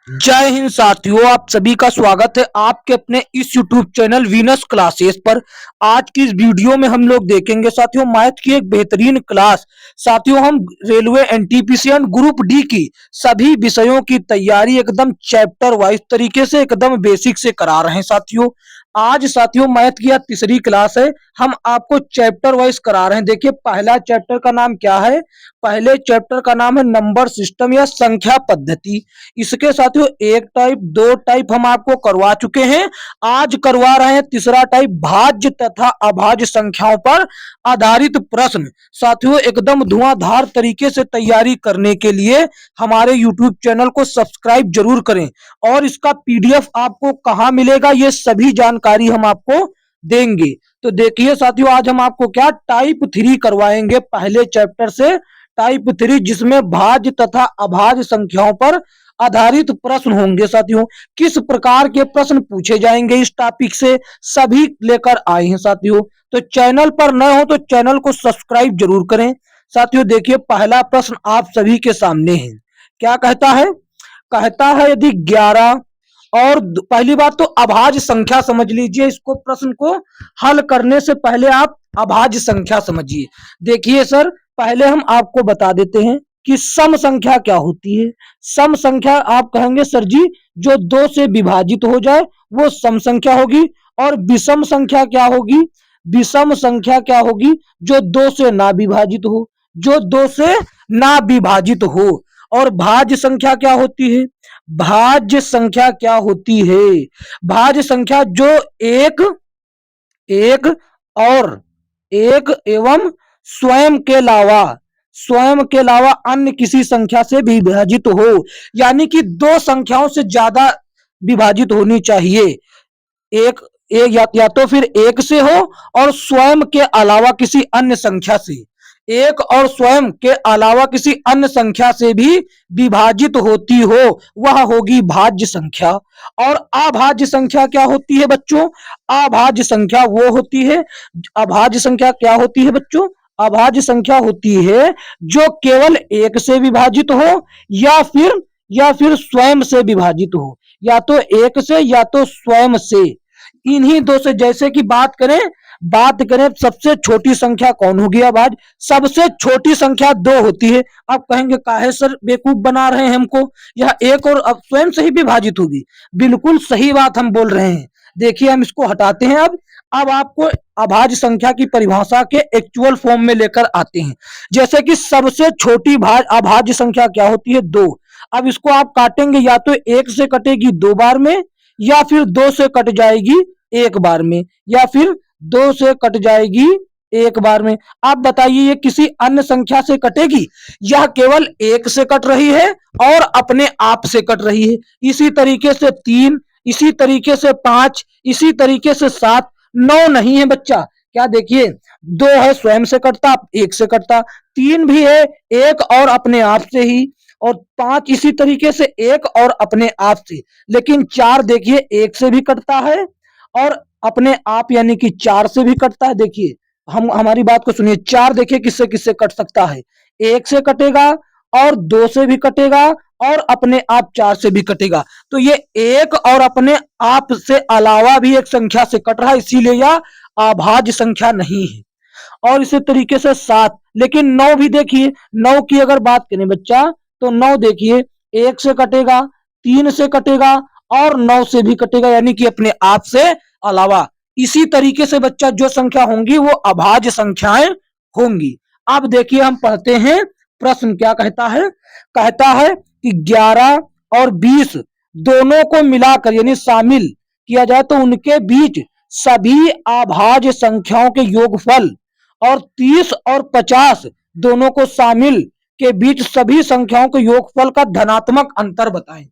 जय हिंद साथियों, आप सभी का स्वागत है आपके अपने इस YouTube चैनल वीनस क्लासेस पर। आज की इस वीडियो में हम लोग देखेंगे साथियों मैथ की एक बेहतरीन क्लास। साथियों हम railway NTPC and group D की सभी विषयों की तैयारी एकदम चैप्टर वाइज तरीके से एकदम बेसिक से करा रहे हैं साथियों। आज साथियों मैथ की यह तीसरी क्लास है, हम आपको चैप्टर वाइज करा रहे हैं। देखिए पहला चैप्टर का नाम क्या है, पहले चैप्टर का नाम है नंबर सिस्टम या संख्या पद्धति। इसके साथियों एक टाइप दो टाइप हम आपको करवा चुके हैं, आज करवा रहे हैं तीसरा टाइप भाज्य तथा अभाज्य संख्याओं पर आधारित प्रश्न। साथियों एकदम धुआंधार तरीके से तैयारी करने के लिए हमारे YouTube चैनल को सब्सक्राइब जरूर करें और इसका PDF आपको कहां मिलेगा ये सभी जानकारी हम आपको देंगे। तो देखिए साथियों आज हम आपको क्या टाइप 3 करवाएंगे पहले चैप्टर से, टाइप 3 जिसमें भाज्य तथा अभाज्य संख्याओं पर आधारित प्रश्न होंगे। साथियों किस प्रकार के प्रश्न पूछे जाएंगे इस टॉपिक से सभी लेकर आए हैं साथियों। तो चैनल पर नए हो तो चैनल को सब्सक्राइब जरूर करें। साथियों देखिए पहला प्रश्न आप सभी के सामने है, क्या कहता है, कहता है यदि 11 और पहली बात तो अभाज्य संख्या समझ लीजिए, इसको प्रश्न को हल करने से पहले आप अभाज्य संख्या समझिए। देखिए सर पहले हम आपको बता देते हैं कि सम संख्या क्या होती है। सम संख्या आप कहेंगे सर जी जो 2 से विभाजित हो जाए वो सम संख्या होगी। और विषम संख्या क्या होगी, विषम संख्या क्या होगी जो 2 से ना विभाजित हो, जो 2 से ना विभाजित हो। और भाज्य संख्या क्या होती है, भाज्य संख्या क्या होती है, भाज्य संख्या जो एक एक और एक एवं स्वयं के अलावा अन्य किसी संख्या से भी विभाजित हो, यानी कि 2 संख्याओं से ज्यादा विभाजित होनी चाहिए। एक एक या तो फिर एक से हो और स्वयं के अलावा किसी अन्य संख्या से, एक और स्वयं के अलावा किसी अन्य संख्या से भी विभाजित होती हो वह होगी भाज्य संख्या। और अभाज्य संख्या क्या होती है बच्चों, अभाज्य संख्या वो होती है, अभाज्य संख्या क्या होती है बच्चों, अभाज्य संख्या होती है जो केवल एक से विभाजित हो या फिर स्वयं से विभाजित हो, या तो एक से या तो स्वयं से, इन्हीं दो से। जैसे कि बात करें सबसे छोटी संख्या कौन होगी, अब आज सबसे छोटी संख्या 2 होती है। आप कहेंगे काहे सर बेवकूफ बना रहे हैं हमको, यह एक और अब स्वयं से ही विभाजित होगी। बिल्कुल सही बात हम बोल रहे हैं। देखिए हम इसको हटाते हैं। अब आपको अभाज्य संख्या की परिभाषा के एक्चुअल फॉर्म में लेकर आते हैं। जैसे कि सबसे छोटी अभाज्य संख्या क्या होती है, 2। अब इसको आप काटेंगे या तो 1 से कटेगी 2 बार में, या फिर 2 से कट जाएगी 1 बार में, या फिर 2 से कट जाएगी 1 बार में। आप बताइए ये किसी अन्य संख्या से कटेगी, यह केवल 1 से कट रही है और अपने आप से कट रही है। इसी तरीके से 3, इसी तरीके से 5, इसी तरीके से 7, 9 नहीं है बच्चा। क्या देखिए 2 है स्वयं से कटता, 1 से कटता, 3 भी है 1 और अपने आप से ही, और 5 इसी तरीके से 1 और अपने आप से। लेकिन 4 देखिए 1 से भी कटता है और अपने आप यानी कि 4 से भी कटता है। देखिए हमारी बात को सुनिए, 4 देखिए किससे किससे कट सकता है, 1 से कटेगा और 2 से भी कटेगा और अपने आप 4 से भी कटेगा। तो ये 1 और अपने आप से अलावा भी एक संख्या से कट रहा है, इसीलिए यह अभाज्य संख्या नहीं है। और इसी तरीके से 7, लेकिन 9 भी देखिए, 9 की अगर बात करें बच्चा तो 9 देखिए 1 से कटेगा, 3 से कटेगा और 9 से भी कटेगा, यानी कि अपने आप से अलावा। इसी तरीके से बच्चा जो संख्या होंगी वो अभाज्य संख्याएं होंगी। अब देखिए हम पढ़ते हैं प्रश्न क्या कहता है, कहता है कि 11 और 20 दोनों को मिलाकर यानी शामिल किया जाए तो उनके बीच सभी अभाज्य संख्याओं के योगफल, और 30 और 50 दोनों को शामिल के बीच सभी संख्याओं के योगफल का धनात्मक अंतर बताएं।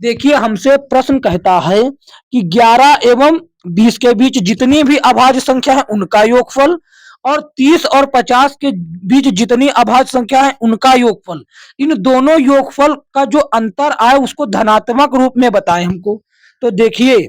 देखिए हमसे प्रश्न कहता है कि 11 एवं 20 के बीच जितनी भी अभाज्य संख्या है उनका योगफल, और 30 और 50 के बीच जितनी अभाज्य संख्या है उनका योगफल, इन दोनों योगफल का जो अंतर आए उसको धनात्मक रूप में बताएं हमको। तो देखिए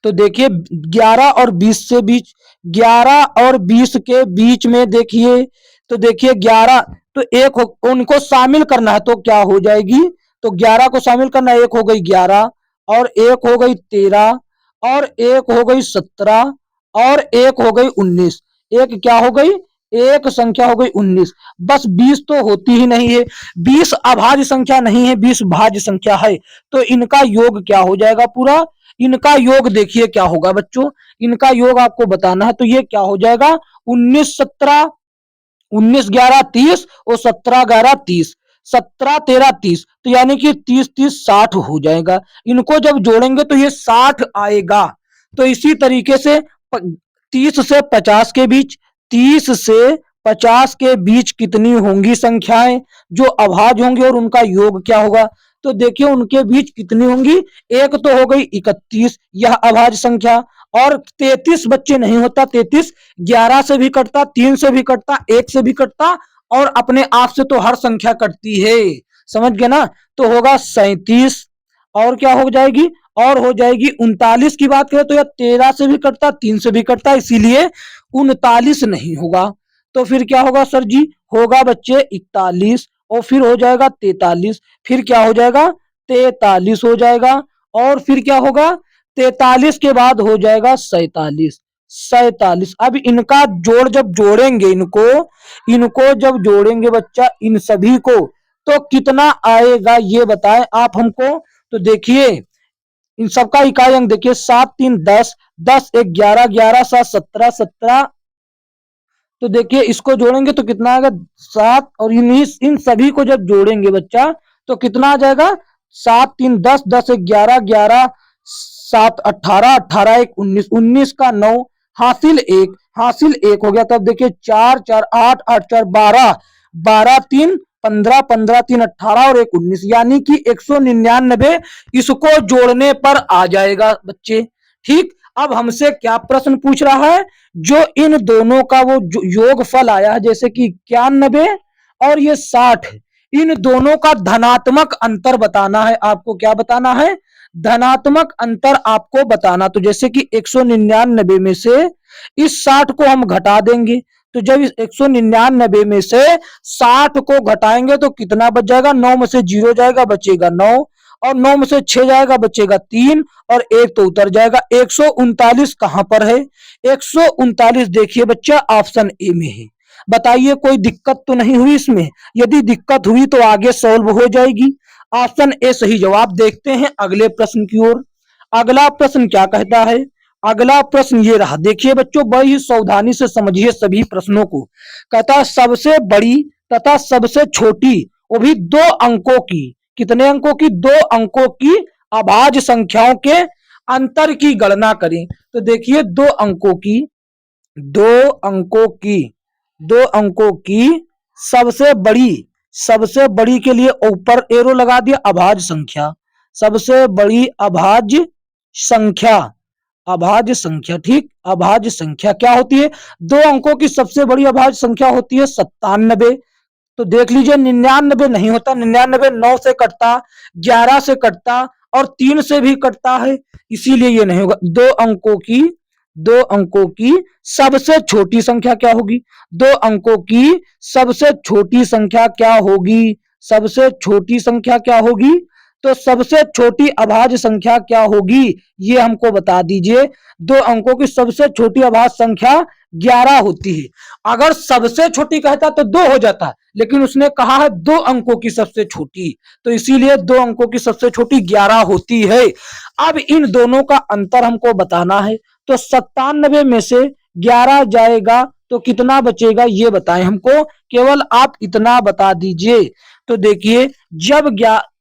11 और 20 से बीच, 11 और 20 के बीच में देखिए, तो देखिए 11 तो एक उनको शामिल करना है तो क्या हो जाएगी तो 11 को शामिल करना, एक हो गई 11 और एक हो गई 13 और एक हो गई 17 और एक हो गई 19। एक क्या हो गई, एक संख्या हो गई 19। बस 20 तो होती ही नहीं है, 20 अभाज्य संख्या नहीं है, 20 भाज्य संख्या है। तो इनका योग क्या हो जाएगा पूरा, इनका योग देखिए क्या होगा बच्चों, इनका योग आपको बताना है। तो ये क्या हो जाएगा, 19 17, 19 11 30 और 17 11 30, 17 13 30, तो यानी कि 30 30 60 हो जाएगा। इनको जब जोड़ेंगे तो ये 60 आएगा। तो इसी तरीके से 30 से 50 के बीच, 30 से 50 के बीच कितनी होंगी संख्याएं जो अभाज्य होंगी और उनका योग क्या होगा। तो देखिए उनके बीच कितनी होंगी, एक तो हो गई 31, यह अभाज्य संख्या, और 33 बच्चे नहीं होता, 33 11 से भी कटता, 3 से भी कटता, 1 से भी कटता और अपने आप से तो हर संख्या कटती है, समझ गए ना। तो होगा 37 और क्या हो जाएगी, और हो जाएगी 39 की बात करें तो यह 13 से भी कटता, 3 से भी कटता, इसीलिए 39 नहीं होगा। तो फिर क्या होगा सर जी, होगा बच्चे 41 और फिर हो जाएगा 43, फिर क्या हो जाएगा 43 हो जाएगा और फिर क्या होगा 43 के बाद हो जाएगा 47, 47। अब इनका जोड़ जब जोड़ेंगे, इनको जब जोड़ेंगे बच्चा इन सभी को, तो कितना आएगा ये बताएं आप हमको। तो देखिए इन सबका इकाई अंक देखिए, 7 3 10, 10 1 11, 11 7 17, 17। तो देखिए इसको जोड़ेंगे तो कितना आएगा 7, और इन सभी को जब जोड़ेंगे बच्चा तो कितना आ जाएगा, 7 3 10, 10 1 11, 11 7 18, 18 1 19, 19 का 9, हासिल 1, हासिल 1 हो गया। तब देखिए 4 4 8, 8 4 12, 12 3 15, 15 3 18 और 1 19, यानी कि 199 इसको जोड़ने पर आ जाएगा बच्चे। ठीक, अब हमसे क्या प्रश्न पूछ रहा है, जो इन दोनों का वो योग फल आया है, जैसे कि 91 और ये 60, इन दोनों का धनात्मक अंतर बताना है आपको। क्या बताना है, धनात्मक अंतर आपको बताना। तो जैसे कि 199 में से इस 60 को हम घटा देंगे, तो जब इस 199 में से 60 को घटाएंगे तो कितना बच जाएगा, 9 में से 0 जाएगा बचेगा 9, और 9 में से 6 जाएगा बचेगा 3 और 1 तो उतर जाएगा। 139 कहां पर है, 139 देखिए बच्चा ऑप्शन ए में है। बताइए कोई दिक्कत तो नहीं हुई इसमें, यदि दिक्कत हुई तो आगे सॉल्व हो जाएगी। ऑप्शन ए सही जवाब। देखते हैं अगले प्रश्न की ओर। अगला प्रश्न क्या कहता है, अगला प्रश्न ये रहा। देखिए बच्चों बड़ी ही सावधानी से समझिए सभी प्रश्नों को। कहता है सबसे बड़ी तथा सबसे छोटी, वो भी 2 अंकों की, कितने अंकों की, 2 अंकों की अभाज्य संख्याओं के अंतर की गणना करें। तो देखिए 2 अंकों की, 2 अंकों की, 2 अंकों की सबसे बड़ी के लिए ऊपर एरो लगा दिया, अभाज्य संख्या, सबसे बड़ी अभाज्य संख्या, अभाज्य संख्या। ठीक, अभाज्य संख्या क्या होती है, 2 अंकों की सबसे बड़ी अभाज्य संख्या होती है 97। तो देख लीजिए 99 नहीं होता, 99 9 से कटता, 11 से कटता और 3 से भी कटता है, इसीलिए ये नहीं होगा। 2 अंकों की सबसे छोटी संख्या क्या होगी, 2 अंकों की सबसे छोटी संख्या क्या होगी, सबसे छोटी संख्या क्या होगी, तो सबसे छोटी अभाज्य संख्या क्या होगी ये हमको बता दीजिए। 2 अंकों की सबसे छोटी अभाज्य संख्या 11 होती है। अगर सबसे छोटी कहता तो 2 हो जाता, लेकिन उसने कहा है 2 अंकों की सबसे छोटी, तो इसीलिए 2 अंकों की सबसे छोटी 11 होती है। अब इन दोनों का अंतर हमको बताना है, तो 97 में से 11 जाएगा तो कितना बचेगा ये बताएं हमको, केवल आप इतना बता दीजिए। तो देखिए जब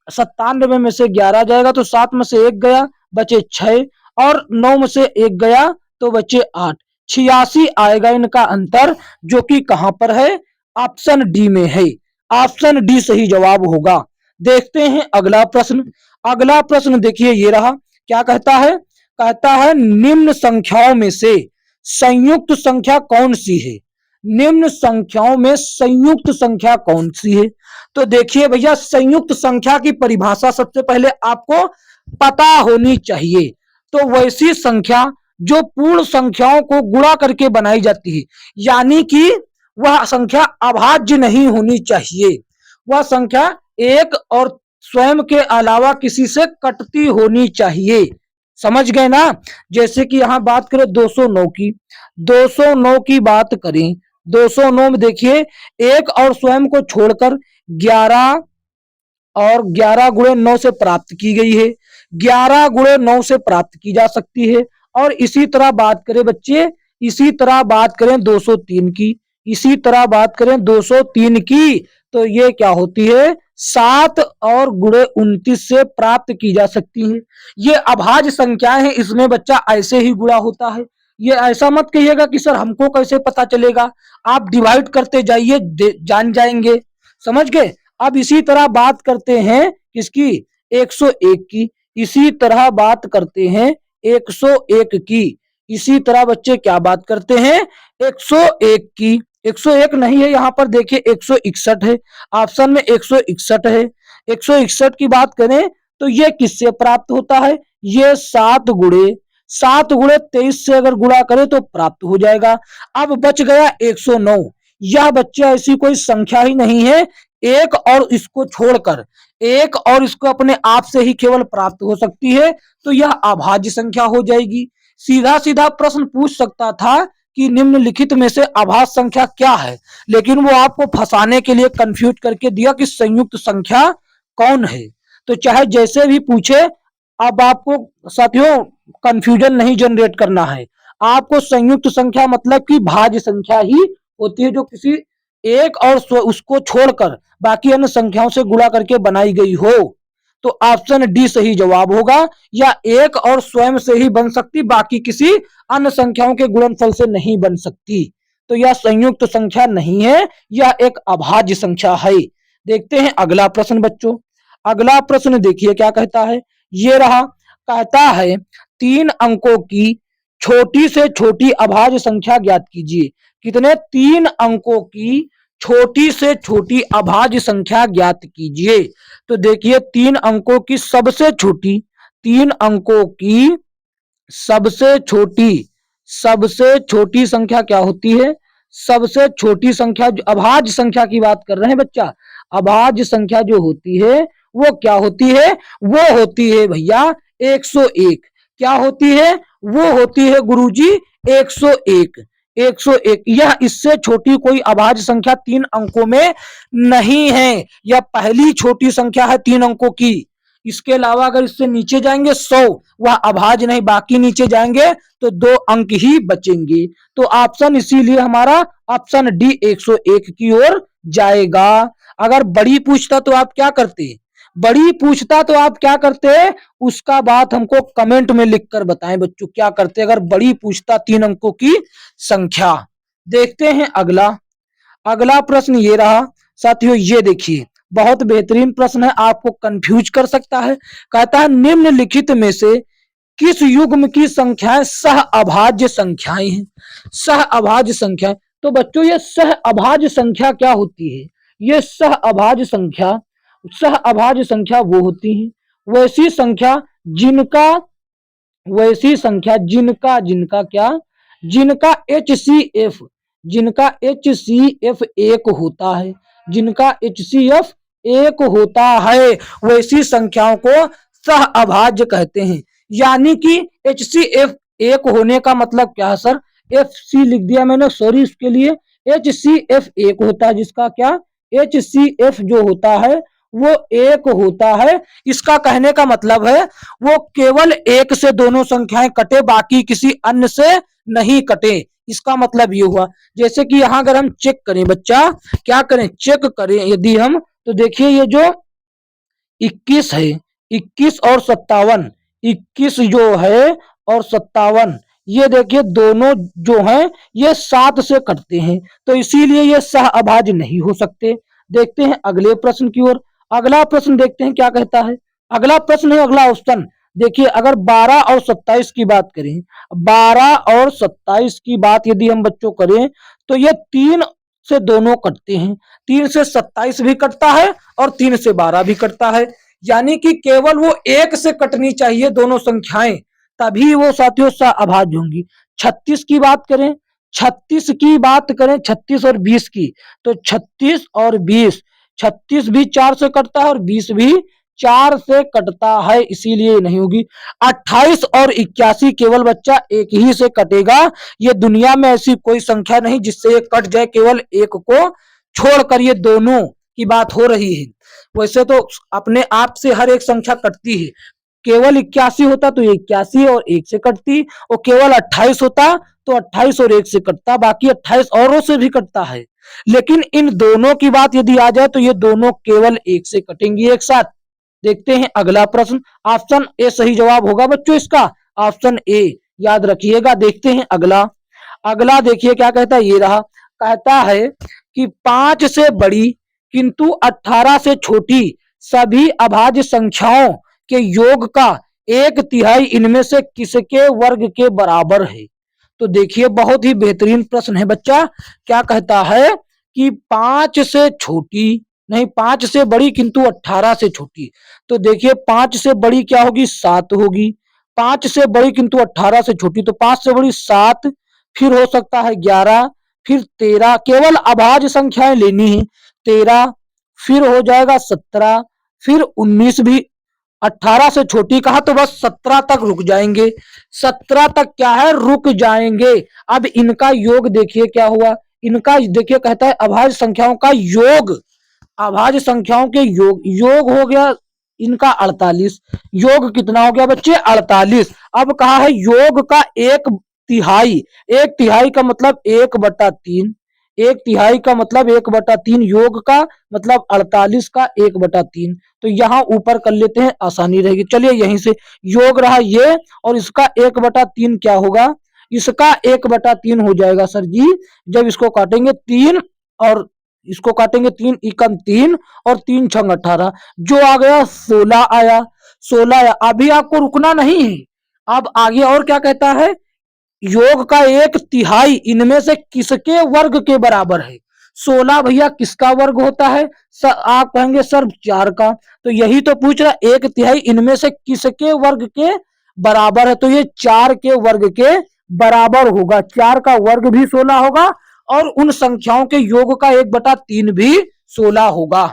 97 में से 11 जाएगा तो 7 में से 1 गया बचे 6 और 9 में से 1 गया तो बचे 8, 86 आएगा इनका अंतर, जो कि कहां पर है, ऑप्शन डी में है। ऑप्शन डी सही जवाब होगा। देखते हैं अगला प्रश्न। अगला प्रश्न देखिए ये रहा। क्या कहता है, कहता है निम्न संख्याओं में से संयुक्त संख्या कौन सी है, निम्न संख्याओं में संयुक्त संख्या कौन सी है। तो देखिए भैया संयुक्त संख्या की परिभाषा सबसे पहले आपको पता होनी चाहिए। तो वैसी संख्या जो पूर्ण संख्याओं को गुणा करके बनाई जाती है, यानी कि वह संख्या अभाज्य नहीं होनी चाहिए, वह संख्या 1 और स्वयं के अलावा किसी से कटती होनी चाहिए। समझ गए ना। जैसे कि यहां बात करें 209 की, 209 की बात करें, 209 में देखिए एक और स्वयं को छोड़कर 11 और 11 गुणे 9 से प्राप्त की गई है, 11 गुणे 9 से प्राप्त की जा सकती है। और इसी तरह बात करें बच्चे, इसी तरह बात करें 203 की, इसी तरह बात करें 203 की, तो ये क्या होती है 7 और गुणे 29 से प्राप्त की जा सकती है। ये अभाज्य संख्याएं हैं, इसमें बच्चा ऐसे ही गुणा होता है। ये ऐसा मत कहिएगा कि सर हमको कैसे पता चलेगा, आप डिवाइड करते जाइए जान जाएंगे। समझ गए। अब इसी तरह बात करते हैं किसकी, 101 की, इसी तरह बात करते हैं 101 की, इसी तरह बच्चे क्या बात करते हैं 101 की, 101 नहीं है यहाँ पर, देखिए 161 है, ऑप्शन में 161 है। 161 की बात करें तो ये किससे प्राप्त होता है, ये 7 गुणे 23 से अगर गुणा करें तो प्राप्त हो जाएगा। अब बच गया 109, यह बच्चे ऐसी कोई संख्या ही नहीं है, एक और इसको छोड़कर, एक और इसको अपने आप से ही केवल प्राप्त हो सकती है, तो यह अभाज्य संख्या हो जाएगी। सीधा सीधा प्रश्न पूछ सकता था कि निम्नलिखित में से अभाज्य संख्या क्या है, लेकिन वो आपको फंसाने के लिए कंफ्यूज करके दिया कि संयुक्त संख्या कौन है। तो चाहे जैसे भी पूछे, अब आपको साथियों कंफ्यूजन नहीं जनरेट करना है। आपको संयुक्त संख्या मतलब कि भाज्य संख्या ही होती है, जो किसी एक और उसको छोड़कर बाकी अन्य संख्याओं से गुणा करके बनाई गई हो। तो ऑप्शन डी सही जवाब होगा, या एक और स्वयं से ही बन सकती, बाकी किसी अन्य संख्याओं के गुणनफल से नहीं बन सकती। तो यह संयुक्त संख्या नहीं है, यह एक अभाज्य संख्या है। देखते हैं अगला प्रश्न बच्चों। अगला प्रश्न देखिए क्या कहता है, ये रहा, कहता है 3 अंकों की छोटी से छोटी अभाज्य संख्या ज्ञात कीजिए। कितने, 3 अंकों की छोटी से छोटी अभाज्य संख्या ज्ञात कीजिए। तो देखिए 3 अंकों की सबसे छोटी, 3 अंकों की सबसे छोटी संख्या क्या होती है, सबसे छोटी संख्या, जो अभाज्य संख्या की बात कर रहे हैं बच्चा, अभाज्य संख्या जो होती है वो क्या होती है, वो होती है भैया 101। क्या होती है, वो होती है गुरुजी 101। 101 यह इससे छोटी कोई अभाज्य संख्या 3 अंकों में नहीं है, यह पहली छोटी संख्या है 3 अंकों की। इसके अलावा अगर इससे नीचे जाएंगे 100, वह अभाज्य नहीं, बाकी नीचे जाएंगे तो 2 अंक ही बचेंगे। तो ऑप्शन इसीलिए हमारा ऑप्शन डी 101 की ओर जाएगा। अगर बड़ी पूछता तो आप क्या करते, बड़ी पूछता तो आप क्या करते, उसका बात हमको कमेंट में लिखकर बताएं बच्चों, क्या करते अगर बड़ी पूछता 3 अंकों की संख्या। देखते हैं अगला। अगला प्रश्न ये रहा साथियों, ये देखिए बहुत बेहतरीन प्रश्न है, आपको कंफ्यूज कर सकता है। कहता है निम्नलिखित में से किस युग्म की संख्याएं सह अभाज्य संख्याएं हैं। सह अभाज्य संख्या, तो बच्चों ये सह अभाज्य संख्या क्या होती है, ये सह अभाज्य संख्या, सह अभाज्य संख्या वो होती है वैसी संख्या जिनका, वैसी संख्या जिनका, जिनका क्या, जिनका HCF, जिनका HCF 1 होता है, जिनका HCF 1 होता है, वैसी संख्याओं को सह अभाज्य कहते हैं। यानी कि HCF 1 होने का मतलब क्या है सर, FC लिख दिया मैंने, सॉरी इसके लिए, HCF 1 होता है, जिसका क्या, HCF जो होता है वो 1 होता है। इसका कहने का मतलब है वो केवल 1 से दोनों संख्याएं कटे, बाकी किसी अन्य से नहीं कटे। इसका मतलब ये हुआ, जैसे कि यहां अगर हम चेक करें बच्चा, क्या करें, चेक करें यदि हम, तो देखिए ये जो 21 है, 21 और 57, 21 जो है और 57, ये देखिए दोनों जो हैं ये 7 से कटते हैं, तो इसीलिए ये सह अभाज्य नहीं हो सकते। देखते हैं अगले प्रश्न की ओर। अगला प्रश्न देखते हैं क्या कहता है। अगला प्रश्न है, अगला ऑप्शन देखिए, अगर 12 और 27 की बात करें, 12 और 27 की बात यदि हम बच्चों करें, तो ये 3 से दोनों कटते हैं, 3 से 27 भी कटता है और 3 से 12 भी कटता है। यानी कि केवल वो 1 से कटनी चाहिए दोनों संख्याएं, तभी वो साथियों सह अभाज्य होंगी। 36 की बात करें, 36 की बात करें, 36 और 20 की, तो 36 और 20, 36 भी 4 से कटता है और 20 भी 4 से कटता है, इसीलिए नहीं होगी। 28 और 81 केवल बच्चा एक ही से कटेगा। ये दुनिया में ऐसी कोई संख्या नहीं जिससे ये कट जाए, केवल एक को छोड़कर ये दोनों की बात हो रही है। वैसे तो अपने आप से हर एक संख्या कटती है। केवल 81 होता तो 81 और 1 से कटती, और केवल 28 होता तो 28 और 1 से कटता, बाकी 28 औरों से भी कटता है। लेकिन इन दोनों की बात यदि आ जाए तो ये दोनों केवल 1 से कटेंगी एक साथ। देखते हैं अगला प्रश्न। ऑप्शन ए सही जवाब होगा बच्चों इसका, ऑप्शन ए याद रखिएगा। देखते हैं अगला। अगला देखिए क्या कहता है, ये रहा। कहता है कि 5 से बड़ी किंतु 18 से छोटी सभी अभाज्य संख्याओं के योग का 1/3 इनमें से किसके वर्ग के बराबर है। तो देखिए बहुत ही बेहतरीन प्रश्न है बच्चा। क्या कहता है कि 5 से छोटी नहीं, 5 से बड़ी किंतु 18 से छोटी। तो देखिए 5 से बड़ी क्या होगी, 7 होगी। 5 से बड़ी किंतु 18 से छोटी, तो 5 से बड़ी 7, फिर हो सकता है 11, फिर 13, केवल अभाज्य संख्याएं लेनी है। 13, फिर हो जाएगा 17, फिर 19 भी। 18 से छोटी कहा तो बस 17 तक रुक जाएंगे। 17 तक क्या है, रुक जाएंगे। अब इनका योग देखिए क्या हुआ। इनका देखिए कहता है अभाज्य संख्याओं का योग, अभाज्य संख्याओं के योग, योग हो गया इनका 48। योग कितना हो गया बच्चे, 48। अब कहा है योग का 1/3। 1/3 का मतलब 1/3। 1/3 का मतलब 1/3, योग का मतलब 48 का 1/3। तो यहाँ ऊपर कर लेते हैं, आसानी रहेगी। चलिए यहीं से योग रहा ये, और इसका 1/3 क्या होगा, इसका 1/3 हो जाएगा सर जी। जब इसको काटेंगे 3 और इसको काटेंगे 3 एकम 3 और 3 छंग 18, जो आ गया 16 आया। 16 आया। अभी आपको रुकना नहीं है, अब आगे और क्या कहता है, योग का 1/3 इनमें से किसके वर्ग के बराबर है। 16 भैया किसका वर्ग होता है, आप कहेंगे सर 4 का। तो यही तो पूछ रहा, 1/3 इनमें से किसके वर्ग के बराबर है, तो ये 4 के वर्ग के बराबर होगा। 4 का वर्ग भी 16 होगा और उन संख्याओं के योग का 1/3 भी 16 होगा।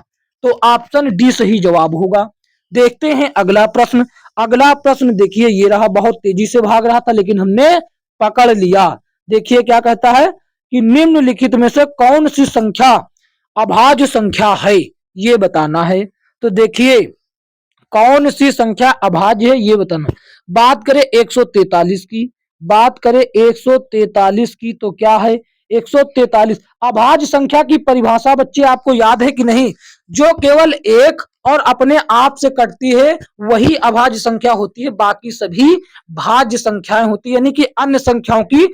तो ऑप्शन डी सही जवाब होगा। देखते हैं अगला प्रश्न। अगला प्रश्न देखिए ये रहा, बहुत तेजी से भाग रहा था लेकिन हमने पकड़ लिया। देखिए क्या कहता है कि निम्नलिखित में से कौन सी संख्या अभाज्य संख्या है, ये बताना है। तो देखिए कौन सी संख्या अभाज्य है ये बताना। बात करें 143 की, बात करें 143 की, तो क्या है 143 अभाज्य संख्या की परिभाषा बच्चे आपको याद है कि नहीं, जो केवल एक और अपने आप से कटती है वही अभाज्य संख्या होती है, बाकी सभी भाज्य संख्याएं होती है, यानी कि अन्य संख्याओं की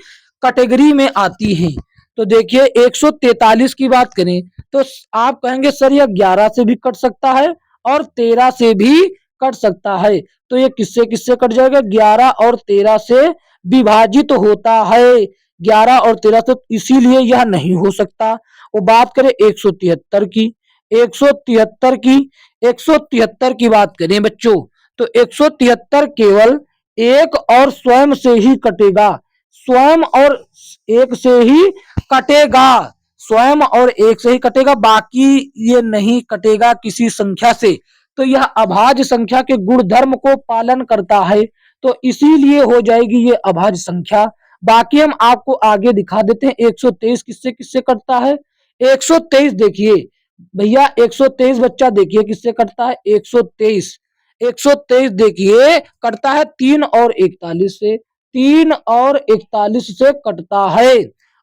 कैटेगरी में आती हैं। तो देखिए 143 की बात करें तो आप कहेंगे सर यह 11 से भी कट सकता है और 13 से भी कट सकता है। तो ये किससे किससे कट जाएगा, 11 और 13 से विभाजित होता है। 11 और 13 से, इसीलिए यह नहीं हो सकता। वो बात करें 173 की, 173 की, 173 की बात करें बच्चों तो 173 केवल एक और स्वयं से ही कटेगा, स्वयं और एक से ही कटेगा, स्वयं और एक से ही कटेगा, बाकी ये नहीं कटेगा किसी संख्या से। तो यह अभाज्य संख्या के गुणधर्म को पालन करता है, तो इसीलिए हो जाएगी ये अभाज्य संख्या। बाकी हम आपको आगे दिखा देते हैं 123 किससे किससे कटता है। 123 देखिए भैया 123 बच्चा देखिए किससे कटता है, 123 123 देखिए कटता है 3 और 41 से, 3 और 41 से कटता है।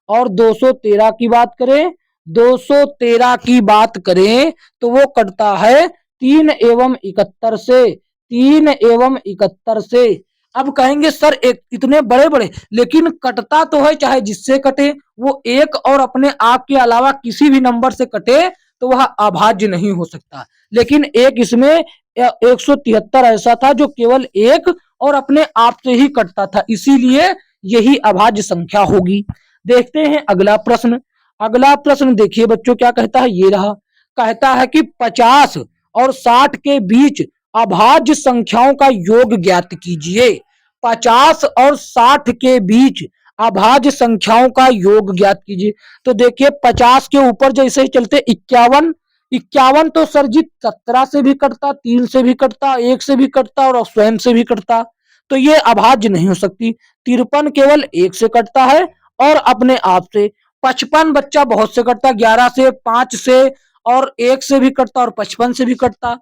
और 213 की बात करें, 213 की बात करें तो वो कटता है 3 एवं 71 से, 3 एवं 71 से। अब कहेंगे सर एक इतने बड़े बड़े, लेकिन कटता तो है चाहे जिससे कटे, वो एक और अपने आप के अलावा किसी भी नंबर से कटे तो वह अभाज्य नहीं हो सकता। लेकिन एक इसमें 173 ऐसा था जो केवल एक और अपने आप से ही कटता था, इसीलिए यही अभाज्य संख्या होगी। देखते हैं अगला प्रश्न। अगला प्रश्न देखिए बच्चों क्या कहता है, ये रहा। कहता है कि 50 और 60 के बीच अभाज्य संख्याओं का योग ज्ञात कीजिए। 50 और 60 के बीच अभाज्य संख्याओं का योग ज्ञात कीजिए। तो देखिए 50 के ऊपर जैसे ही चलते 51, 51 तो सर जी 17 से भी कटता, 3 से भी कटता, 1 से भी कटता और स्वयं से भी कटता, तो ये अभाज्य नहीं हो सकती। 53 केवल 1 से कटता है और अपने आप से। 55 बच्चा बहुत से कटता, 11 से, 5 से और 1 से भी कटता और 55 से भी कटता,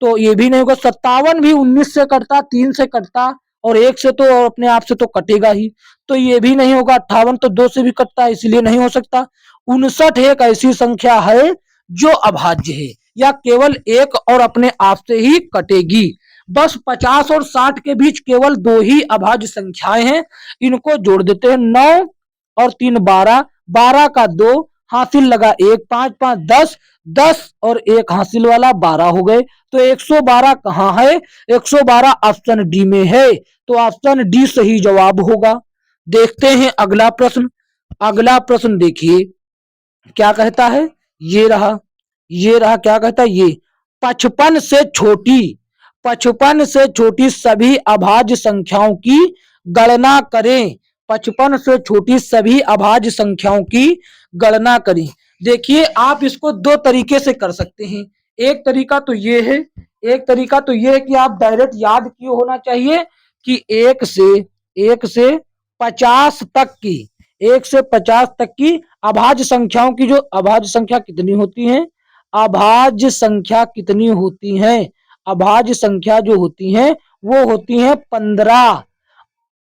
तो ये भी नहीं होगा। 57 भी 19 से कटता, 3 से कटता और 1 से तो और अपने आप से तो कटेगा ही, तो ये भी नहीं होगा। 58 तो 2 से भी कटता है, इसलिए नहीं हो सकता। 59 एक ऐसी संख्या है जो अभाज्य है या केवल एक और अपने आप से ही कटेगी। बस 50 और 60 के बीच केवल दो ही अभाज्य संख्याएं हैं, इनको जोड़ देते हैं। 9 और 3 12, 12 का 2 हासिल लगा 1, 5 5 10, 10 और 1 हासिल वाला 12 हो गए। तो 112 कहाँ है? 112 ऑप्शन डी में है, तो ऑप्शन डी सही जवाब होगा। देखते हैं अगला प्रश्न। अगला प्रश्न देखिए क्या कहता है, ये रहा क्या कहता है ये। 55 से छोटी, 55 से छोटी सभी अभाज्य संख्याओं की गणना करें। 55 से छोटी सभी अभाज्य संख्याओं की गणना करें। देखिए आप इसको दो तरीके से कर सकते हैं। एक तरीका तो ये है, एक तरीका तो ये है कि आप डायरेक्ट याद किए होना चाहिए कि 1 से 50 तक की, 1 से 50 तक की अभाज्य संख्याओं की जो अभाज्य संख्या कितनी होती है, अभाज्य संख्या कितनी होती है, अभाज्य संख्या जो होती है वो होती है 15।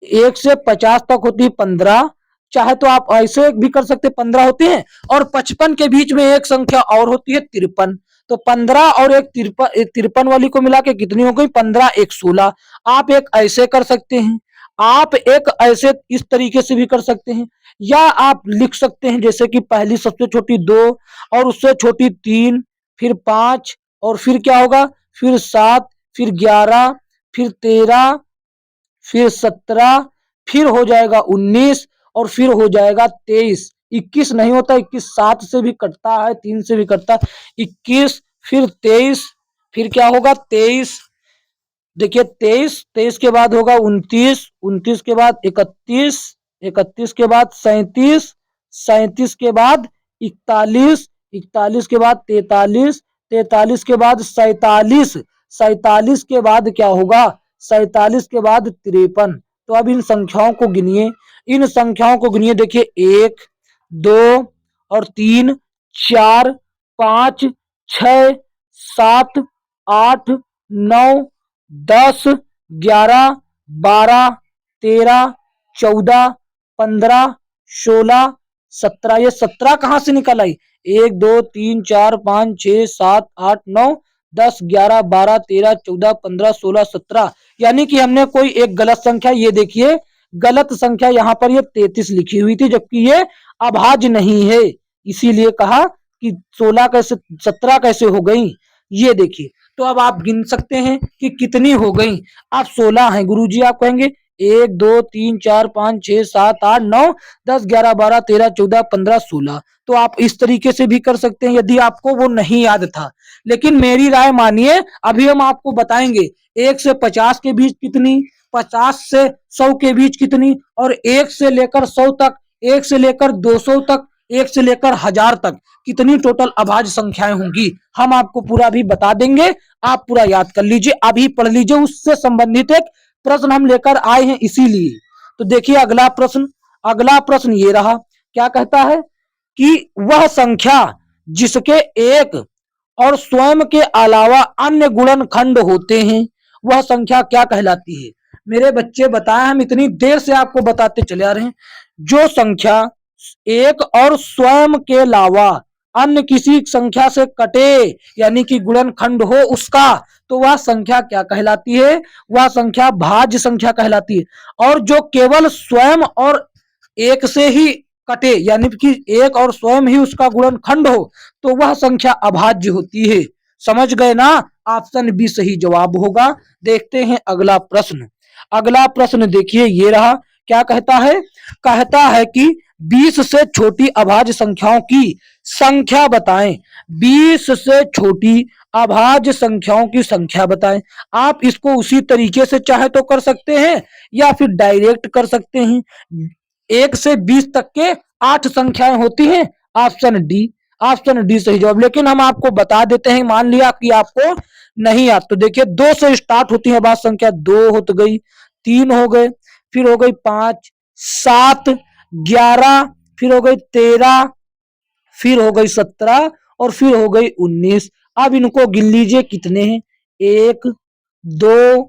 1 से 50 तक होती है 15, चाहे तो आप ऐसे भी कर सकते 15 होती है और 55 के बीच में एक संख्या और होती है 53, तो 15 और एक 53 वाली को मिला के कितनी हो गई 15 1 16। आप एक ऐसे कर सकते हैं, आप एक ऐसे इस तरीके से भी कर सकते हैं, या आप लिख सकते हैं जैसे कि पहली सबसे छोटी 2 और उससे छोटी 3, फिर 5 और फिर क्या होगा, फिर 7, फिर 11, फिर 13, फिर 17, फिर हो जाएगा 19 और फिर हो जाएगा 23। 21 नहीं होता, 21 7 से भी कटता है, 3 से भी कटता है। 21 फिर 23, फिर क्या होगा 23, देखिए 23, 23 के बाद होगा 29, 29 के बाद 31, 31 के बाद 37, 37 के बाद 41, 41 के बाद 43, 43 के बाद 47, 47 के बाद क्या होगा 47 के बाद 53। तो अब इन संख्याओं को गिनिए, इन संख्याओं को गिनिए। देखिए 1 2 और 3 4 5 6 7 8 9 10 11 12 13 14 15 16 17। ये 17 कहां से निकल आई, 1 2 3 4 5 6 7 8 9 10 11 12 13 14 15 16 17, यानी कि हमने कोई एक गलत संख्या, ये देखिए गलत संख्या यहाँ पर ये 33 लिखी हुई थी, जबकि ये अभाज्य नहीं है, इसीलिए कहा कि 16 कैसे 17 कैसे हो गई। ये देखिए, तो अब आप गिन सकते हैं कि कितनी हो गई। आप 16 हैं गुरुजी, आप कहेंगे 1 2 3 4 5 6 7 8 9 10 11 12 13 14 15 16। तो आप इस तरीके से भी कर सकते हैं यदि आपको वो नहीं याद था, लेकिन मेरी राय मानिए, अभी हम आपको बताएंगे 1 से 50 के बीच कितनी, 50 से 100 के बीच कितनी, और 1 से लेकर 100 तक, 1 से लेकर 200 तक, 1 से लेकर 1000 तक कितनी टोटल अभाज्य संख्याएं होंगी, हम आपको पूरा भी बता देंगे। आप पूरा याद कर लीजिए, अभी पढ़ लीजिए, उससे संबंधित एक प्रश्न हम लेकर आए हैं इसीलिए। तो देखिए अगला प्रश्न, अगला प्रश्न ये रहा, क्या कहता है कि वह संख्या जिसके एक और स्वयं के अलावा अन्य गुणनखंड होते हैं वह संख्या क्या कहलाती है। मेरे बच्चे बताएं, हम इतनी देर से आपको बताते चले आ रहे हैं, जो संख्या एक और स्वयं के अलावा अन्य किसी संख्या से कटे यानी कि गुणनखंड हो उसका, तो वह संख्या क्या कहलाती है, वह संख्या भाज्य संख्या कहलाती है। और जो केवल स्वयं और एक से ही कटे यानी कि एक और स्वयं ही उसका गुणनखंड हो तो वह संख्या अभाज्य होती है। समझ गए ना, ऑप्शन बी सही जवाब होगा। देखते हैं अगला प्रश्न। अगला प्रश्न देखिए ये रहा, क्या कहता है, कहता है कि 20 से छोटी अभाज्य संख्याओं की संख्या बताएं। 20 से छोटी अभाज्य संख्याओं की संख्या बताएं। आप इसको उसी तरीके से चाहे तो कर सकते हैं या फिर डायरेक्ट कर सकते हैं। 1 से 20 तक के 8 संख्याएं होती हैं, ऑप्शन डी। ऑप्शन डी सही जवाब। लेकिन हम आपको बता देते हैं, मान लिया कि आपको नहीं आता, तो देखिए 2 से स्टार्ट होती है अभाज्य संख्या। 2 हो तो गई, 3 हो गए, फिर हो गई 5, 7, 11, फिर हो गई 13, फिर हो गई 17 और फिर हो गई 19। अब इनको गिन लीजिए कितने हैं। 1, 2,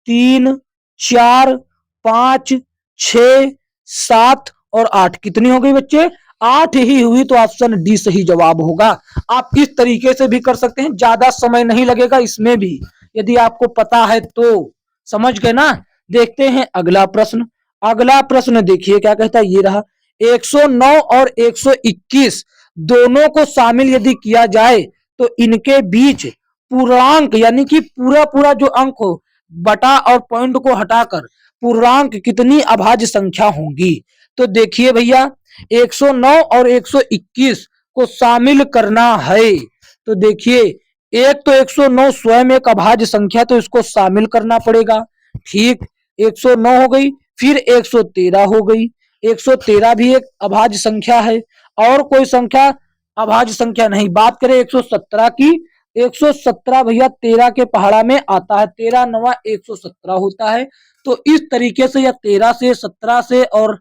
3, 4, 5, 6, 7 और 8। कितनी हो गई बच्चे? 8 ही हुई, तो ऑप्शन डी सही जवाब होगा। आप इस तरीके से भी कर सकते हैं, ज्यादा समय नहीं लगेगा इसमें भी, यदि आपको पता है तो। समझ गए ना? देखते हैं अगला प्रश्न। अगला प्रश्न देखिए क्या कहता है, ये रहा। 109 और 121 दोनों को शामिल यदि किया जाए तो इनके बीच पूर्णांक यानी कि पूरा पूरा जो अंक हो, बटा और पॉइंट को हटाकर पूर्णांक कितनी अभाज्य संख्या होंगी? तो देखिए भैया, 109 और 121 को शामिल करना है, तो देखिए एक तो 109 स्वयं एक अभाज्य संख्या, तो इसको शामिल करना पड़ेगा। ठीक, 109 हो गई, फिर 113 हो गई। 113 भी एक अभाज्य संख्या है। और कोई संख्या अभाज्य संख्या नहीं, बात करें 117 की। 117 भैया 13 के पहाड़ा में आता है, 13 9 117 होता है। तो इस तरीके से, या 13 से, 17 से और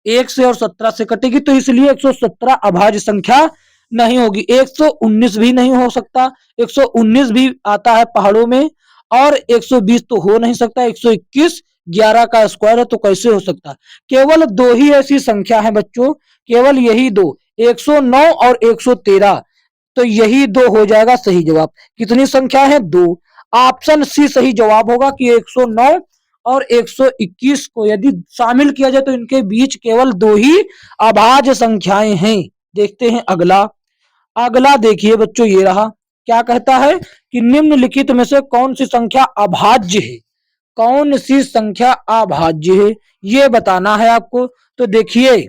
1 से और 17 से कटेगी, तो इसलिए 117 अभाज्य संख्या नहीं होगी। 119 भी नहीं हो सकता, 119 भी आता है पहाड़ों में। और 120 तो हो नहीं सकता, 121 11 का स्क्वायर है, तो कैसे हो सकता? केवल 2 ही ऐसी संख्या है बच्चों, केवल यही 2, 109 और 113, तो यही 2 हो जाएगा सही जवाब। कितनी संख्या है? 2। ऑप्शन सी सही जवाब होगा कि 109 और 121 को यदि शामिल किया जाए तो इनके बीच केवल 2 ही अभाज्य संख्याएं हैं। देखते हैं अगला। अगला देखिए बच्चों, ये रहा। क्या कहता है कि निम्नलिखित में से कौन सी संख्या अभाज्य है? कौन सी संख्या अभाज्य है, ये बताना है आपको। तो देखिए,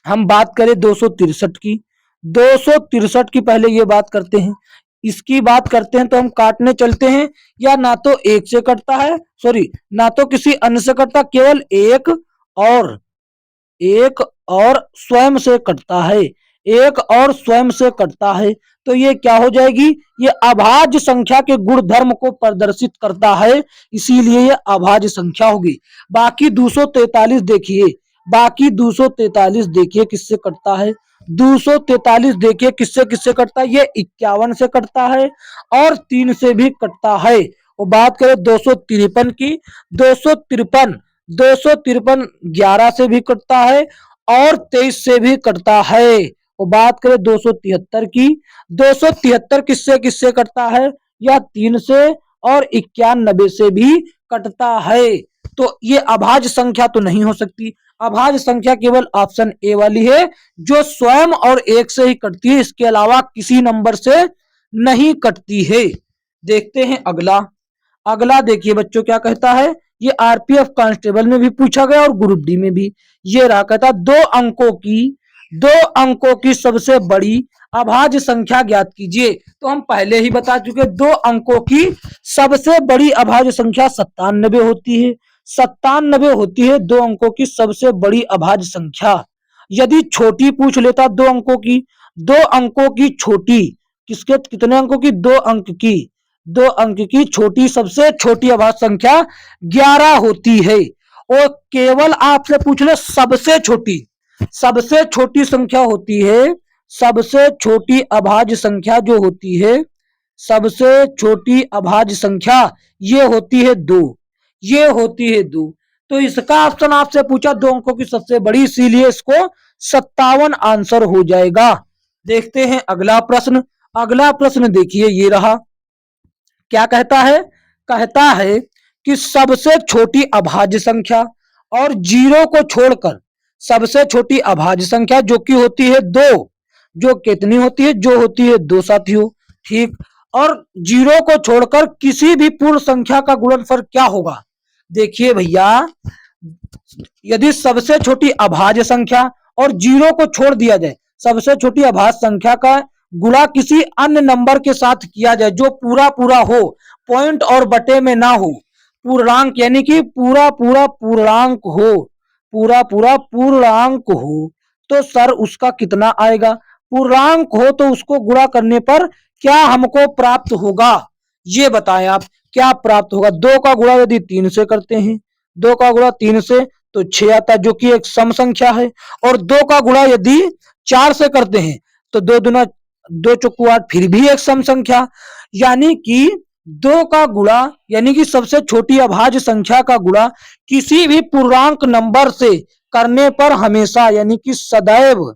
हम बात करें 263 की। 263 की पहले ये बात करते हैं। इसकी बात करते हैं तो हम काटने चलते हैं, या ना तो एक से कटता है, सॉरी, ना तो किसी अन्य से कटता, केवल और एक और स्वयं से कटता है। एक और स्वयं से कटता है, तो ये क्या हो जाएगी? ये अभाज्य संख्या के गुण धर्म को प्रदर्शित करता है, इसीलिए ये अभाज्य संख्या होगी। बाकी 243 देखिए, बाकी 243 देखिए किससे कटता है। 243 देखिए किससे किससे कटता है, ये 51 से कटता है और 3 से भी कटता है। और बात करें 253 की, 253 253 11 से भी कटता है और 23 से भी कटता है। और बात करें 273 की, 273 किससे किससे कटता है? यह 3 से और 91 से भी कटता है। तो ये अभाज्य संख्या तो नहीं हो सकती। अभाज्य संख्या केवल ऑप्शन ए वाली है, जो स्वयं और एक से ही कटती है, इसके अलावा किसी नंबर से नहीं कटती है। देखते हैं अगला। अगला देखिए बच्चों क्या कहता है, ये आरपीएफ कांस्टेबल में भी पूछा गया और ग्रुप डी में भी। ये रहा, कहता 2 अंकों की सबसे बड़ी अभाज्य संख्या ज्ञात कीजिए। तो हम पहले ही बता चुके, 2 अंकों की सबसे बड़ी अभाज्य संख्या 97 होती है। 97 होती है 2 अंकों की सबसे बड़ी अभाज्य संख्या। यदि छोटी पूछ लेता 2 अंकों की, 2 अंकों की छोटी, किसके कितने अंकों की? 2 अंक की, 2 अंक की छोटी, सबसे छोटी अभाज्य संख्या 11 होती है। और केवल आपसे पूछ ले सबसे छोटी संख्या होती है, सबसे छोटी अभाज्य संख्या जो होती है, सबसे छोटी अभाज्य संख्या ये होती है 2, ये होती है 2। तो इसका ऑप्शन आपसे पूछा 2 अंकों की सबसे बड़ी, इसीलिए इसको 57 आंसर हो जाएगा। देखते हैं अगला प्रश्न। अगला प्रश्न देखिए, ये रहा। क्या कहता है? कहता है कि सबसे छोटी अभाज्य संख्या और 0 को छोड़कर सबसे छोटी अभाज्य संख्या जो कि होती है 2, जो कितनी होती है? जो होती है 2 साथियों। ठीक, और 0 को छोड़कर किसी भी पूर्ण संख्या का गुणनफल क्या होगा? देखिए भैया, यदि सबसे छोटी अभाज्य संख्या और 0 को छोड़ दिया जाए, सबसे छोटी अभाज्य संख्या का गुणा किसी अन्य नंबर के साथ किया जाए जो पूरा पूरा हो, पॉइंट और बटे में ना हो, पूर्णांक यानी कि पूरा पूरा पूर्णांक हो, पूरा पूरा पूर्णांक हो, तो सर उसका कितना आएगा? पूर्णांक हो तो उसको गुणा करने पर क्या हमको प्राप्त होगा, ये बताएं आप क्या प्राप्त होगा। 2 का गुणा यदि 3 से करते हैं, 2 का गुणा 3 से तो 6 आता है जो कि एक सम संख्या है। और 2 का गुणा यदि 4 से करते हैं तो 2 दूना 2 चौकू 8 फिर भी एक सम संख्या। यानी कि 2 का गुणा यानी कि सबसे छोटी अभाज्य संख्या का गुणा किसी भी पूर्णांक नंबर से करने पर हमेशा यानी कि सदैव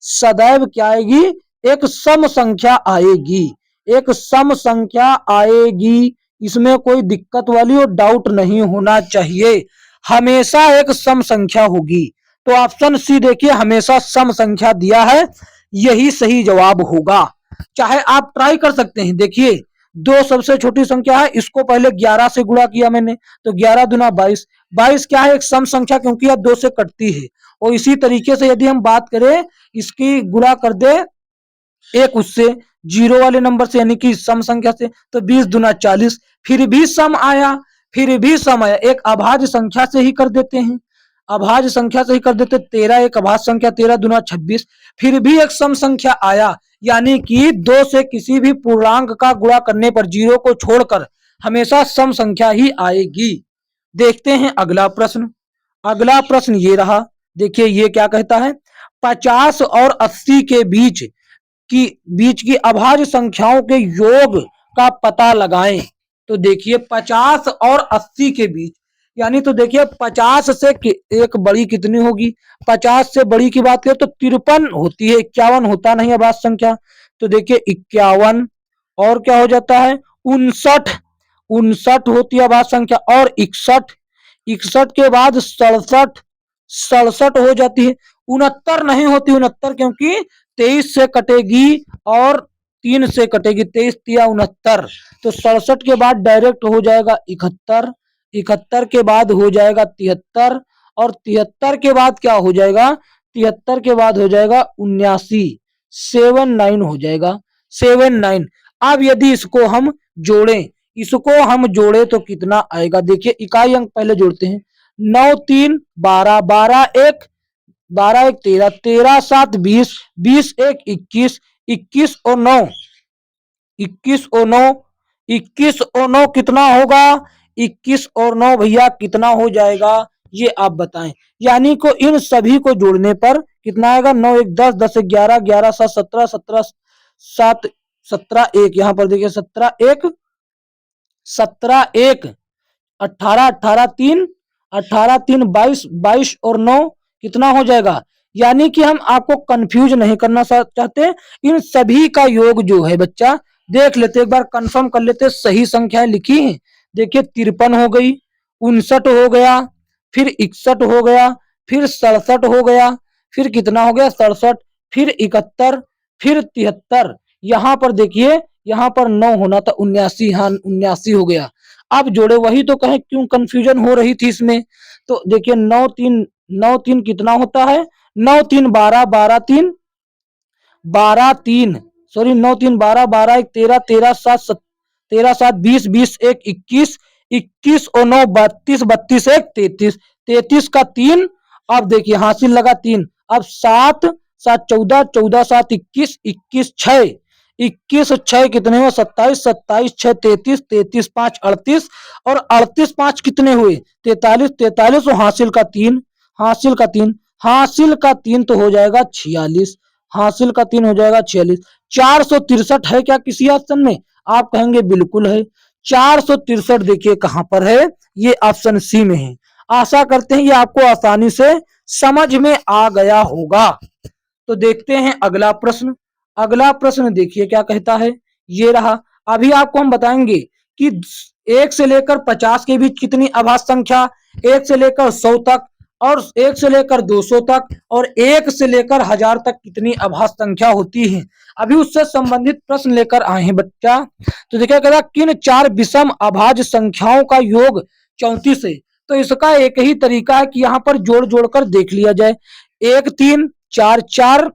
सदैव क्या आएगी, एक सम संख्या आएगी, एक सम संख्या आएगी। इसमें कोई दिक्कत वाली और डाउट नहीं होना चाहिए, हमेशा एक सम संख्या होगी। तो ऑप्शन सी देखिए हमेशा सम संख्या दिया है, यही सही जवाब होगा। चाहे आप ट्राई कर सकते हैं, देखिए 2 सबसे छोटी संख्या है, इसको पहले 11 से गुणा किया मैंने तो 11 दूना 22, 22 क्या है, एक सम संख्या क्योंकि यह 2 से कटती है। और इसी तरीके से यदि हम बात करें इसकी गुणा कर दे एक उससे जीरो वाले नंबर से यानी कि सम संख्या से तो 20 दूना 40, फिर भी सम आया, फिर भी सम आया। एक अभाज्य संख्या से ही कर देते हैं, अभाज्य संख्या से ही कर देते 13, एक अभाज्य संख्या 13 दूना 26, फिर भी एक सम संख्या आया। यानी कि 2 से किसी भी पूर्णांक का गुणा करने पर जीरो को छोड़कर हमेशा सम संख्या ही आएगी। देखते हैं अगला प्रश्न। अगला प्रश्न ये रहा, देखिए ये क्या कहता है, 50 और 80 के बीच की अभाज्य संख्याओं के योग का पता लगाएं। तो देखिए 50 और 80 के बीच यानी तो देखिए 50 से एक बड़ी कितनी होगी, 50 से बड़ी की बात करें तो 53 होती है, 51 होता नहीं अभाज्य संख्या। तो देखिए 51 और क्या हो जाता है 59, 59 होती है अभाज्य संख्या और 61, 61 के बाद 67, 67 हो जाती है। 69 नहीं होती, 69 क्योंकि 23 से कटेगी और 3 से कटेगी, 23 तिया 69। तो 67 के बाद डायरेक्ट हो जाएगा 71, 71 के बाद हो जाएगा 73 और 73 के बाद क्या हो जाएगा, 73 के बाद हो जाएगा 79, 79 हो जाएगा, 79। अब यदि इसको हम जोड़े तो कितना आएगा, देखिए इकाई अंक पहले जोड़ते हैं। 9 3 12, 12 1 12 1 13, 13 7 20, 20 1 21, 21 और 9 21 और 9 21 और 9 कितना होगा, 21 और 9 भैया कितना हो जाएगा ये आप बताएं। यानी को इन सभी को जोड़ने पर कितना आएगा, 9 1 10, 10 1 11, 11 7 17, 17 7 17 1, यहां पर देखिए 17 1 17 1 18, 18 3 18 3 22, 22 और 9 कितना हो जाएगा। यानी कि हम आपको कंफ्यूज नहीं करना चाहते, इन सभी का योग जो है बच्चा देख लेते, एक बार कंफर्म कर लेते सही संख्याएं लिखी हैं। देखिए 53 हो गई, 59 हो गया, फिर 61 हो गया, फिर 67 हो गया, फिर कितना हो गया 67, फिर 71, फिर 73। यहां पर देखिए यहां पर 9 होना था 79, हाँ 79 हो गया। अब जोड़े वही तो कहें क्यों कंफ्यूजन हो रही थी इसमें। तो देखिए 9 3 कितना होता है, 9 3 12, 12 3 12 3 सॉरी 9 3 12, 12 1 13, 13 7 13 7 20, 20 1 21, 21 और 9 32, 32 1 33, 33 का 3। अब देखिए हासिल लगा 3, अब 7 7 14, 14 7 21, 21 6, 21 6 कितने हुए 27, 27 6 33, 33 5 38 और 38 5 कितने हुए 43, 43 और हासिल का 3, हासिल का 3, हासिल का 3 तो हो जाएगा 46, हासिल का 3 हो जाएगा 46। 463 है क्या किसी ऑप्शन में, आप कहेंगे बिल्कुल है। 463 देखिए कहां पर है, ये ऑप्शन सी में है। आशा करते हैं ये आपको आसानी से समझ में आ गया होगा। तो देखते हैं अगला प्रश्न। अगला प्रश्न देखिए क्या कहता है, ये रहा। अभी आपको हम बताएंगे कि 1 से लेकर 50 के बीच कितनी अभाज्य संख्या, 1 से लेकर 100 तक और 1 से लेकर 200 तक और 1 से लेकर 1000 तक कितनी अभाज्य संख्या होती है। अभी उससे संबंधित प्रश्न लेकर आए हैं बच्चा। तो देखिए कहता किन 4 विषम अभाज्य संख्याओं का योग 34 है। तो इसका एक ही तरीका है कि यहाँ पर जोड़ जोड़कर देख लिया जाए। 1 3 4 4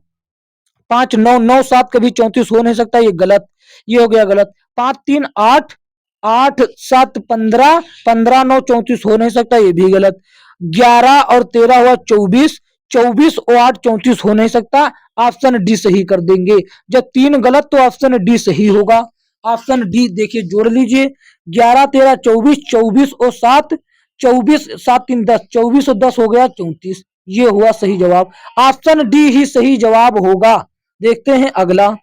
5 9 9 7 कभी 34 हो नहीं सकता, ये गलत, ये हो गया गलत। 5 3 8 8 7 15 15 9 34 हो नहीं सकता, ये भी गलत। 11 और 13 हुआ 24, 24 और 8 34 हो नहीं सकता, ऑप्शन डी सही कर देंगे। जब 3 गलत तो ऑप्शन डी सही होगा। ऑप्शन डी देखिए जोड़ लीजिए, 11 13 24, 24 और 7 24, 7 3 10, 24 और 10 हो गया 34, ये हुआ सही जवाब। ऑप्शन डी ही सही जवाब होगा। देखते हैं अगला।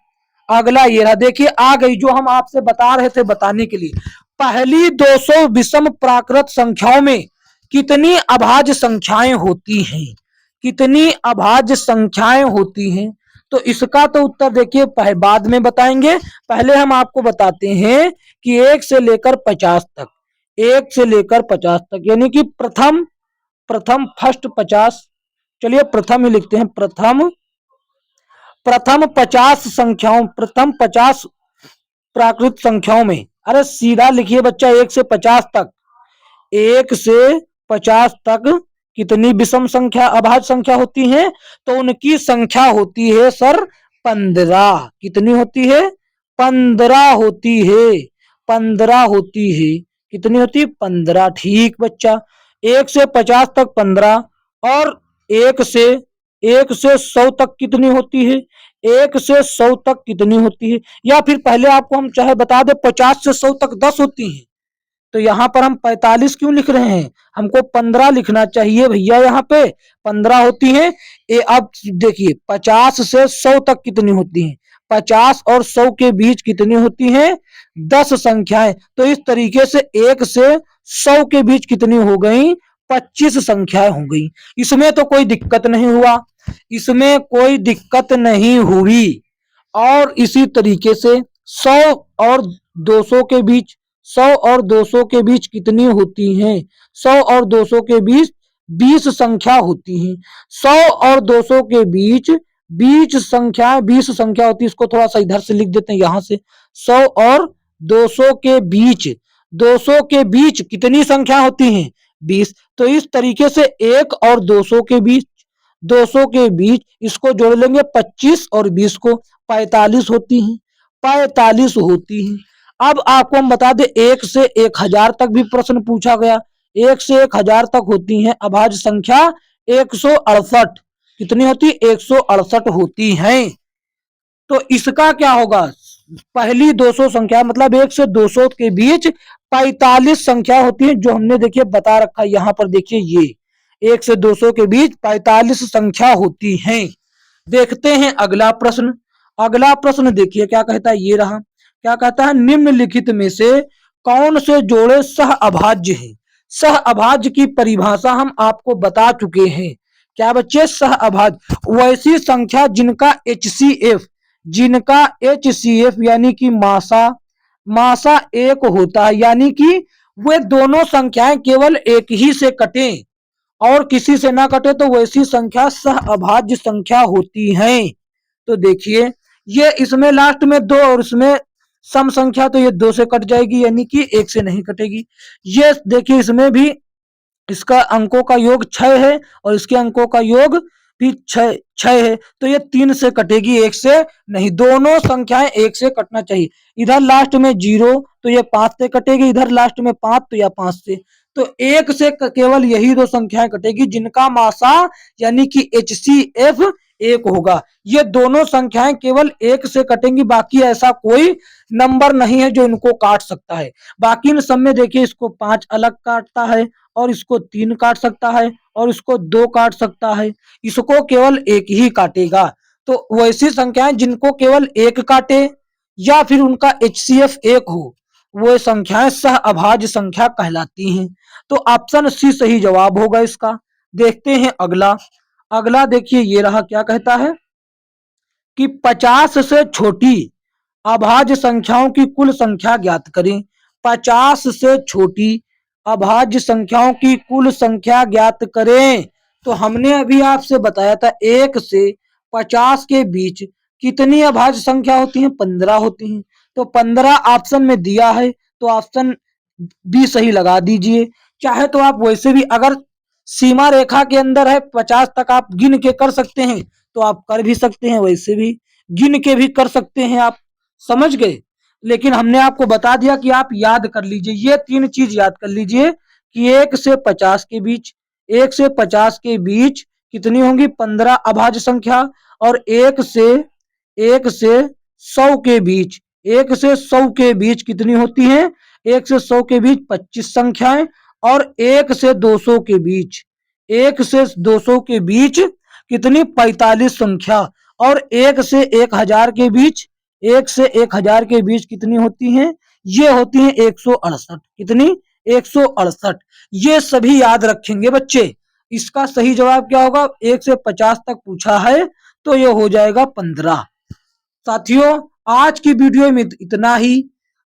अगला ये रहा, देखिए आ गई जो हम आपसे बता रहे थे बताने के लिए। पहली 200 विषम प्राकृत संख्याओं में कितनी अभाज्य संख्याएं होती हैं? कितनी अभाज्य संख्याएं होती हैं? तो इसका तो उत्तर देखिए बाद में बताएंगे, पहले हम आपको बताते हैं कि 1 से लेकर 50 तक, 1 से लेकर 50 तक, यानी कि प्रथम प्रथम फर्स्ट 50, चलिए प्रथम ही लिखते हैं, प्रथम 50 संख्याओं, प्रथम 50 प्राकृत संख्याओं में, अरे सीधा लिखिए बच्चा 1 से 50 तक, 1 से 50 तक कितनी विषम संख्या अभाज्य संख्या होती है? तो उनकी संख्या होती है सर 15। कितनी होती है? 15 होती है, 15 होती है। कितनी होती है? 15। ठीक बच्चा, 1 से 50 तक 15, और 1 से 100 तक कितनी होती है? 1 से 100 तक कितनी होती है? या फिर पहले आपको हम चाहे बता दें 50 से 100 तक 10 होती है, तो यहाँ पर हम 45 क्यों लिख रहे हैं? हमको 15 लिखना चाहिए भैया, यहाँ पे 15 होती है। अब देखिए 50 से 100 तक कितनी होती है? 50 और 100 के बीच कितनी होती हैं? 10 संख्याएं। तो इस तरीके से 1 से 100 के बीच कितनी हो गई? 25 संख्याएं हो गई। इसमें तो कोई दिक्कत नहीं हुआ, इसमें कोई दिक्कत नहीं हुई। और इसी तरीके से 100 और 200 के बीच, 100 और 200 के बीच कितनी होती हैं? 100 और 200 के बीच 20 संख्या होती हैं। 100 और 200 के बीच 20 संख्या, 20 संख्या होती है। इसको थोड़ा सा इधर से लिख देते हैं, यहां से 100 और 200 के बीच, 200 के बीच कितनी संख्या होती हैं? 20। तो इस तरीके से 1 और 200 के बीच, 200 के बीच इसको जोड़ लेंगे 25 और 20 को, 45 होती हैं, 45 होती हैं। अब आपको हम बता दें 1 से 1000 तक भी प्रश्न पूछा गया, 1 से 1000 तक होती हैं अभाज्य संख्या 168। कितनी होती? 168 होती हैं। तो इसका क्या होगा? पहली 200 संख्या मतलब 1 से 200 के बीच 45 संख्या होती है, जो हमने देखिए बता रखा है यहाँ पर। देखिए ये 1 से 200 के बीच 45 संख्या होती हैं। देखते हैं अगला प्रश्न। अगला प्रश्न देखिए क्या कहता है, ये रहा। क्या कहता है? निम्नलिखित में से कौन से जोड़े सह अभाज्य हैं? सह अभाज्य की परिभाषा हम आपको बता चुके हैं। क्या बच्चे? सह अभाज्य वैसी संख्या जिनका HCF, जिनका HCF यानी कि मासा एक होता है, यानी कि वे दोनों संख्याएं केवल एक ही से कटे और किसी से ना कटे, तो वैसी संख्या सह अभाज्य संख्या होती है। तो देखिए ये इसमें लास्ट में 2 और इसमें सम संख्या, तो ये 2 से कट जाएगी, यानी कि 1 से नहीं कटेगी। ये देखिए इसमें भी इसका अंकों का योग 6 है और इसके अंकों का योग भी 6 है, तो ये 3 से कटेगी, 1 से नहीं। दोनों संख्याएं 1 से कटना चाहिए। इधर लास्ट में 0 तो ये 5 से कटेगी, इधर लास्ट में 5 तो यह 5 से। तो 1 से केवल यही 2 संख्याएं कटेगी जिनका मासा यानी कि HCF 1 होगा। ये दोनों संख्याएं केवल 1 से कटेंगी, बाकी ऐसा कोई नंबर नहीं है जो इनको काट सकता है। बाकी इन सब में देखिए इसको 5 अलग काटता है और इसको 3 काट सकता है और इसको 2 काट सकता है, इसको केवल 1 ही काटेगा। तो वैसी संख्याएं जिनको केवल 1 काटे या फिर उनका HCF 1 हो, वो संख्याएं सह अभाज्य संख्या कहलाती हैं। तो ऑप्शन सी सही जवाब होगा इसका। देखते हैं अगला। अगला देखिए ये रहा। क्या कहता है कि 50 से छोटी अभाज्य संख्याओं की कुल संख्या ज्ञात करें। 50 से छोटी अभाज्य संख्याओं की कुल संख्या ज्ञात करें। तो हमने अभी आपसे बताया था 1 से 50 के बीच कितनी अभाज्य संख्या होती है? 15 होती हैं। तो 15 ऑप्शन में दिया है, तो ऑप्शन बी सही लगा दीजिए। चाहे तो आप वैसे भी, अगर सीमा रेखा के अंदर है 50 तक आप गिन के कर सकते हैं तो आप कर भी सकते हैं, वैसे भी गिन के भी कर सकते हैं आप, समझ गए। लेकिन हमने आपको बता दिया कि आप याद कर लीजिए, ये 3 चीज याद कर लीजिए कि 1 से 50 के बीच, 1 से 50 के बीच कितनी होंगी 15 अभाज्य संख्या। और 1 से 100 के बीच, 1 से 100 के बीच कितनी होती हैं? 1 से 100 के बीच 25 संख्याएं। और 1 से 200 के बीच, 1 से 200 के बीच कितनी 45 संख्या। और 1 से 1000 के बीच, 1 से 1000 के बीच कितनी होती हैं? ये होती हैं 168। कितनी? 168। ये सभी याद रखेंगे बच्चे। इसका सही जवाब क्या होगा? 1 से 50 तक पूछा है तो ये हो जाएगा 15। साथियों, आज की वीडियो में इतना ही।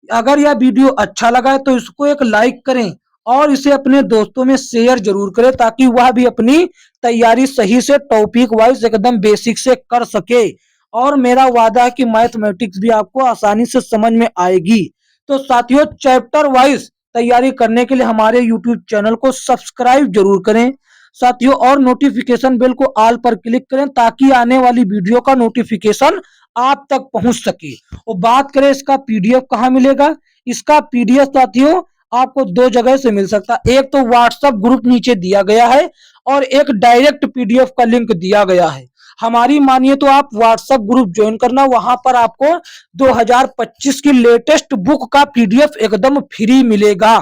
अगर यह वीडियो अच्छा लगा है तो इसको एक लाइक करें और इसे अपने दोस्तों में शेयर जरूर करें ताकि वह भी अपनी तैयारी सही से टॉपिक वाइज एकदम बेसिक से कर सके। और मेरा वादा है कि मैथमेटिक्स भी आपको आसानी से समझ में आएगी। तो साथियों, चैप्टर वाइज तैयारी करने के लिए हमारे यूट्यूब चैनल को सब्सक्राइब जरूर करें साथियों, और नोटिफिकेशन बेल को ऑल पर क्लिक करें ताकि आने वाली वीडियो का नोटिफिकेशन आप तक पहुंच सके। और बात करें इसका पीडीएफ कहाँ मिलेगा? इसका पीडीएफ साथियों आपको 2 जगह से मिल सकता है। एक तो व्हाट्सएप ग्रुप नीचे दिया गया है और एक डायरेक्ट पीडीएफ का लिंक दिया गया है। हमारी मानिए तो आप व्हाट्सएप ग्रुप ज्वाइन करना, वहां पर आपको 2025 की लेटेस्ट बुक का पीडीएफ एकदम फ्री मिलेगा।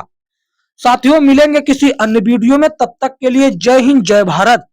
साथियों, मिलेंगे किसी अन्य वीडियो में, तब तक के लिए जय हिंद जय भारत।